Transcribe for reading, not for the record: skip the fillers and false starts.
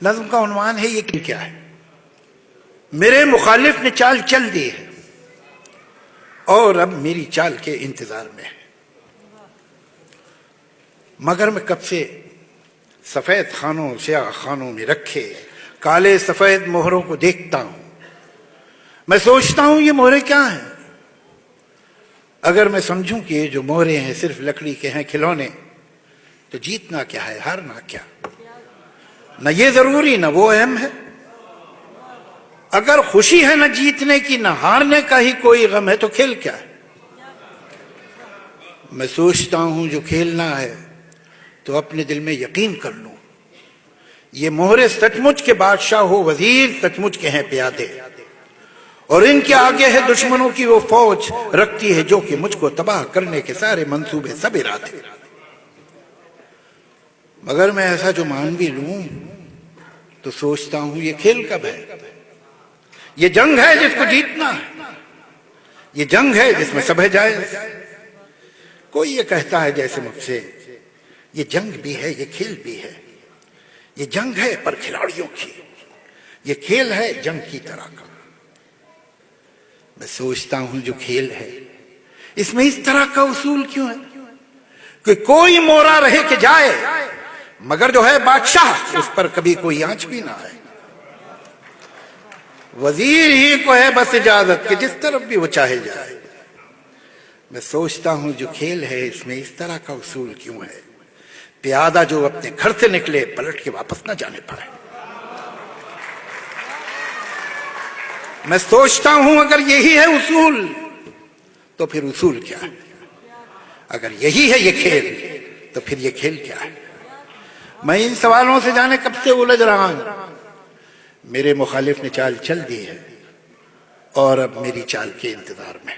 नज्म का उन्वान है ये क्या है? मेरे मुखालिफ ने चाल चल दी है और अब मेरी चाल के इंतजार में है। मगर मैं कब से सफेद खानों स्याह खानों में रखे काले सफेद मोहरों को देखता हूं। मैं सोचता हूं ये मोहरे क्या हैं। अगर मैं समझूं कि ये जो मोहरे हैं सिर्फ लकड़ी के हैं खिलौने, तो जीतना क्या है, हारना क्या? न ये जरूरी न वो अहम है। अगर खुशी है न जीतने की न हारने का ही कोई गम है, तो खेल क्या है? मैं सोचता हूं जो खेलना है तो अपने दिल में यकीन कर लूं, ये मोहरे सचमुच के बादशाह हो वजीर सचमुच के हैं प्यादे, और इनके आगे है दुश्मनों की वो फौज रखती है जो कि मुझको तबाह करने के सारे मंसूबे सब इरादे। मगर मैं ऐसा जो मान भी लूं तो सोचता हूं ये खेल कब है? ये जंग है जिसको जीतना है, ये जंग है जिसमें सब है जायज। कोई ये कहता है जैसे मुझसे ये जंग भी है ये खेल भी है। ये जंग है पर खिलाड़ियों की, ये खेल है जंग की तरह का। मैं सोचता हूं जो खेल है इसमें इस तरह का उसूल क्यों है कि कोई मोरा रहे के जाए, मगर जो है बादशाह उस पर कभी कोई आंच भी ना आए। वजीर ही को है बस इजाजत कि जिस तरफ भी वो चाहे जाए। मैं सोचता हूं जो खेल है इसमें इस तरह का उसूल क्यों है, प्यादा जो अपने घर से निकले पलट के वापस ना जाने पाए। मैं सोचता हूं अगर यही है उसूल तो फिर उसूल क्या है? अगर यही है ये खेल तो फिर ये खेल क्या है? मैं इन सवालों से जाने कब से उलझ रहा हूं। मेरे मुखालिफ ने चाल चल दी है और अब मेरी चाल के इंतजार में।